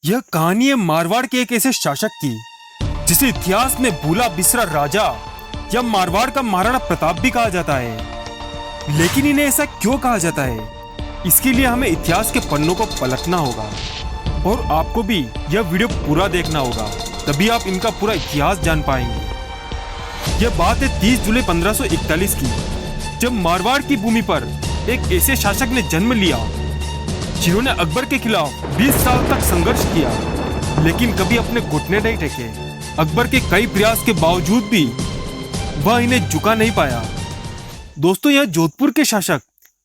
यह कहानी है मारवाड़ के एक ऐसे शासक की जिसे इतिहास में भूला बिसरा राजा या मारवाड़ का महाराणा प्रताप भी कहा जाता है। लेकिन इन्हें ऐसा क्यों कहा जाता है, इसके लिए हमें इतिहास के पन्नों को पलटना होगा और आपको भी यह वीडियो पूरा देखना होगा, तभी आप इनका पूरा इतिहास जान पाएंगे। यह बात है 30 जुलाई 1541 की, जब मारवाड़ की भूमि पर एक ऐसे शासक ने जन्म लिया जिन्होंने अकबर के खिलाफ 20 साल तक संघर्ष किया, लेकिन कभी अपने घुटने नहीं टेके। अकबर के कई प्रयास के बावजूद भी वह इन्हें झुका नहीं पाया। दोस्तों, यह जोधपुर के शासक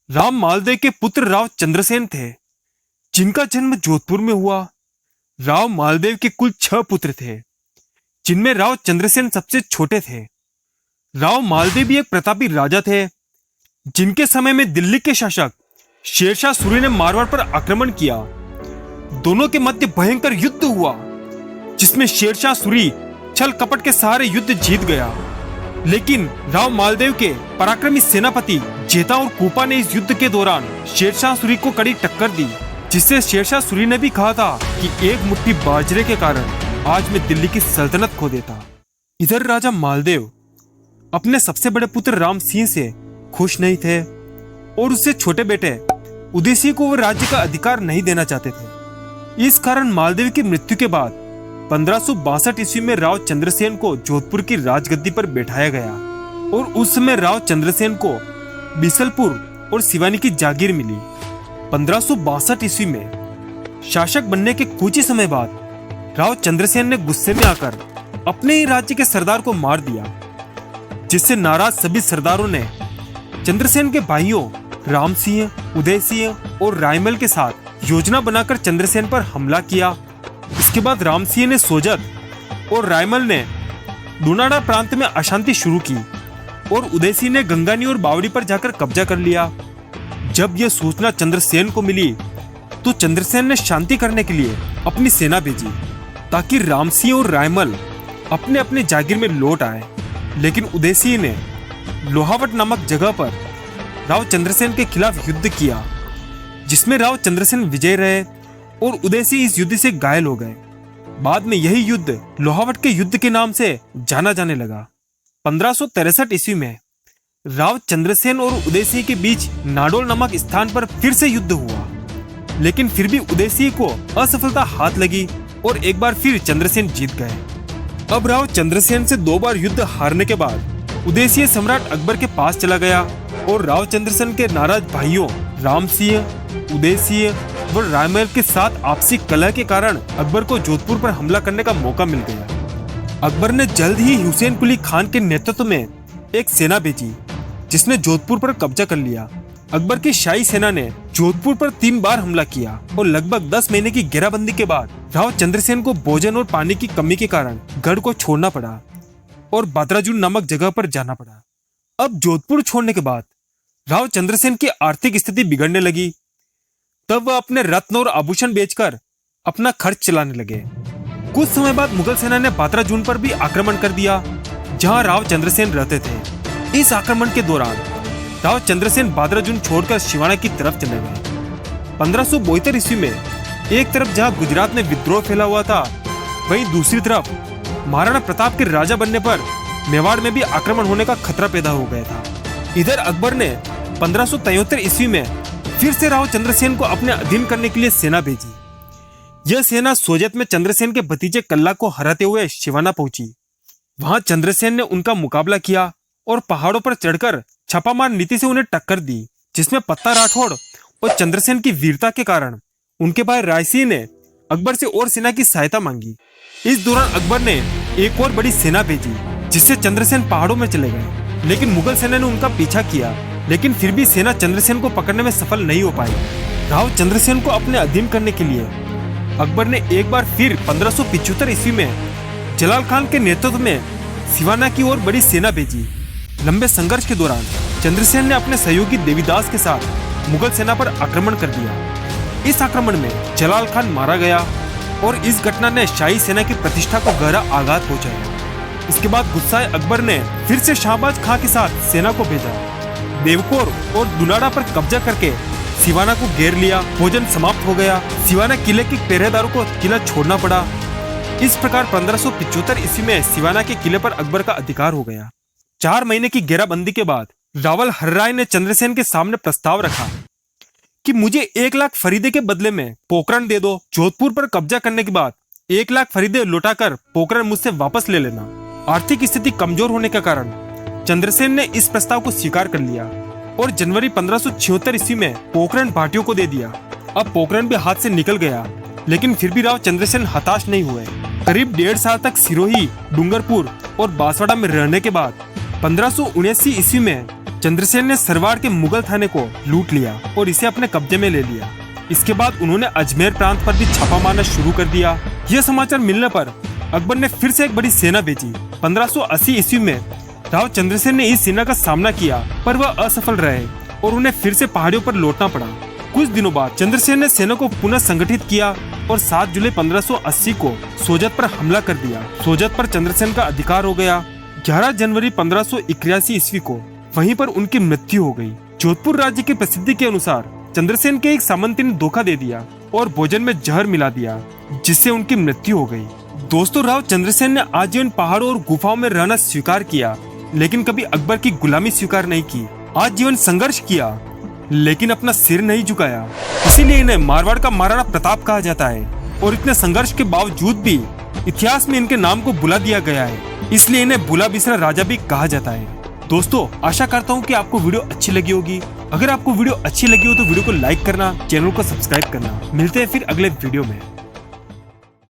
राव मालदेव के पुत्र राव चंद्रसेन थे, जिनका जन्म जोधपुर में हुआ। राव मालदेव के कुल 6 पुत्र थे, जिनमें राव चंद्रसेन सबसे छोटे थे। राव मालदेव भी एक प्रतापी राजा थे, जिनके समय में दिल्ली के शासक शेरशाह सूरी ने मारवाड़ पर आक्रमण किया। दोनों के मध्य भयंकर युद्ध हुआ, जिसमें शेरशाह सूरी छल कपट के सहारे युद्ध जीत गया। लेकिन राव मालदेव के पराक्रमी सेनापति जेता और कूपा ने इस युद्ध के दौरान शेरशाह सूरी को कड़ी टक्कर दी, जिससे शेरशाह सूरी ने भी कहा था कि एक मुट्ठी बाजरे के कारण आज मैं दिल्ली की सल्तनत खो देता। इधर राजा मालदेव अपने सबसे बड़े पुत्र राम सिंह से खुश नहीं थे और उससे छोटे बेटे उदय सिंह को वो राज्य का अधिकार नहीं देना चाहते थे। इस कारण मालदेव की मृत्यु के बाद 1562 ईस्वी में राव चंद्रसेन को जोधपुर की राजगद्दी पर बैठाया गया और उस समय राव चंद्रसेन को बीसलपुर और सिवानी की जागीर मिली। 1562 ईस्वी में शासक बनने के कुछ ही समय बाद राव चंद्रसेन ने गुस्से में आकर अपने ही राज्य के सरदार को मार दिया, जिससे नाराज सभी सरदारों ने चंद्रसेन के भाइयों राम सिंह, उदय सिंह और रायमल के साथ योजना बनाकर चंद्रसेन पर हमला किया। इसके बाद राम सिंह ने सोजत और रायमल ने दुनाड़ा प्रांत में अशांति शुरू की और उदय सिंह ने गंगानी और बावड़ी पर जाकर कब्जा कर लिया। जब यह सूचना चंद्रसेन को मिली तो चंद्रसेन ने शांति करने के लिए अपनी सेना भेजी ताकि राम सिंह और रायमल अपने अपने जागीर में लौट आए। लेकिन उदय सिंह ने लोहावट नामक जगह पर राव चंद्रसेन के खिलाफ युद्ध किया, जिसमें राव चंद्रसेन विजय रहे और उदय सिंह इस युद्ध से घायल हो गए। बाद में यही युद्ध लोहावट के युद्ध के नाम से जाना जाने लगा। 1563 ईस्वी में राव चंद्रसेन और उदय सिंह के बीच नाडोल नामक स्थान पर फिर से युद्ध हुआ, लेकिन फिर भी उदय सिंह को असफलता हाथ लगी और एक बार फिर चंद्रसेन जीत गए। अब राव चंद्रसेन से 2 बार युद्ध हारने के बाद उदय सिंह सम्राट अकबर के पास चला गया और राव चंद्रसेन के नाराज भाइयों राम सिंह, उदय सिंह और रायमल के साथ आपसी कलह के कारण अकबर को जोधपुर पर हमला करने का मौका मिल गया। अकबर ने जल्द ही हुसैन कुली खान के नेतृत्व में एक सेना भेजी, जिसने जोधपुर पर कब्जा कर लिया। अकबर की शाही सेना ने जोधपुर पर 3 बार हमला किया और लगभग 10 महीने की घेराबंदी के बाद राव चंद्रसेन को भोजन और पानी की कमी के कारण गढ़ को छोड़ना पड़ा और बादराजुन नामक जगह पर जाना पड़ा। अब जोधपुर छोड़ने के बाद राव चंद्रसेन की आर्थिक स्थिति बिगड़ने लगी। तब वह अपने रत्न और आभूषण बेचकर अपना खर्च चलाने लगे। कुछ समय बाद मुगल सेना ने बादराजुन पर भी आक्रमण कर दिया, जहां राव चंद्रसेन रहते थे। इस आक्रमण के दौरान राव चंद्रसेन बादराजुन छोड़कर शिवाना की तरफ चले गए। 1572 ईस्वी में एक तरफ जहां गुजरात में विद्रोह फैला हुआ था, वहीं दूसरी तरफ महाराणा प्रताप के राजा बनने पर मेवाड़ में भी आक्रमण होने का खतरा पैदा हो गया था। इधर अकबर ने 1573 ईस्वी में फिर से राव चंद्रसेन को अपने अधीन करने के लिए सेना भेजी। यह सेना सोजत में चंद्रसेन के भतीजे कल्ला को हराते हुए शिवाना पहुंची। वहां चंद्रसेन ने उनका मुकाबला किया और पहाड़ों पर चढ़कर छापामार नीति से उन्हें टक्कर दी, जिसमें पत्ता राठौड़ और चंद्रसेन की वीरता के कारण उनके भाई रायसिंह ने अकबर से और सेना की सहायता मांगी। इस दौरान अकबर ने एक और बड़ी सेना भेजी, जिससे चंद्रसेन पहाड़ों में चले गए। लेकिन मुगल सेना ने उनका पीछा किया, लेकिन फिर भी सेना चंद्रसेन को पकड़ने में सफल नहीं हो पाई। राव चंद्रसेन को अपने अधीन करने के लिए अकबर ने एक बार फिर 1575 ईस्वी में जलाल खान के नेतृत्व में सिवाना की ओर बड़ी सेना भेजी। लंबे संघर्ष के दौरान चंद्रसेन ने अपने सहयोगी देवीदास के साथ मुगल सेना पर आक्रमण कर दिया। इस आक्रमण में जलाल खान मारा गया और इस घटना ने शाही सेना की प्रतिष्ठा को गहरा आघात पहुंचाया। इसके बाद गुस्साए अकबर ने फिर से शाहबाज खां के साथ सेना को भेजा। देवकोर और दुनाड़ा पर कब्जा करके सिवाना को घेर लिया। भोजन समाप्त हो गया। सिवाना किले के पहरेदारों को किला छोड़ना पड़ा। इस प्रकार 1575 ईस्वी में सिवाना के किले पर अकबर का अधिकार हो गया। 4 महीने की घेराबंदी के बाद रावल हर्राय ने चंद्रसेन के सामने प्रस्ताव रखा कि मुझे 1 लाख फरीदे के बदले में पोखरण दे दो। जोधपुर पर कब्जा करने के बाद 1 लाख फरीदे लौटाकर पोखरण मुझसे वापस ले लेना। आर्थिक स्थिति कमजोर होने के कारण चंद्रसेन ने इस प्रस्ताव को स्वीकार कर लिया और जनवरी 1576 ईस्वी में पोखरण भाटियों को दे दिया। अब पोखरण भी हाथ से निकल गया, लेकिन फिर भी राव चंद्रसेन हताश नहीं हुए। करीब 1.5 साल तक सिरोही, डूंगरपुर और बांसवाड़ा में रहने के बाद 1579 ईस्वी में चंद्रसेन ने सरवाड़ के मुगल थाने को लूट लिया और इसे अपने कब्जे में ले लिया। इसके बाद उन्होंने अजमेर प्रांत पर भी छापा मारना शुरू कर दिया। यह समाचार मिलने पर अकबर ने फिर से एक बड़ी सेना भेजी। 1580 ईस्वी में राव चंद्रसेन ने इस सेना का सामना किया, पर वह असफल रहे और उन्हें फिर से पहाड़ियों पर लौटना पड़ा। कुछ दिनों बाद चंद्रसेन ने सेना को पुनः संगठित किया और 7 जुलाई 1580 को सोजत पर हमला कर दिया। सोजत पर चंद्रसेन का अधिकार हो गया। 11 जनवरी 1581 ईस्वी को वहीं पर उनकी मृत्यु हो गई। जोधपुर राज्य की प्रसिद्धि के अनुसार चंद्रसेन के एक सामंती ने धोखा दे दिया और भोजन में जहर मिला दिया, जिससे उनकी मृत्यु हो गई। दोस्तों, राव चंद्रसेन ने आजीवन पहाड़ों और गुफाओं में रहना स्वीकार किया, लेकिन कभी अकबर की गुलामी स्वीकार नहीं की। आजीवन संघर्ष किया, लेकिन अपना सिर नहीं झुकाया। इसीलिए इन्हें मारवाड़ का महाराणा प्रताप कहा जाता है और इतने संघर्ष के बावजूद भी इतिहास में इनके नाम को बुला दिया गया है। इसलिए इन्हें भूला बिसरा राजा भी कहा जाता है। दोस्तों, आशा करता हूँ कि आपको वीडियो अच्छी लगी होगी। अगर आपको वीडियो अच्छी लगी हो तो वीडियो को लाइक करना, चैनल को सब्सक्राइब करना। मिलते हैं फिर अगले वीडियो में।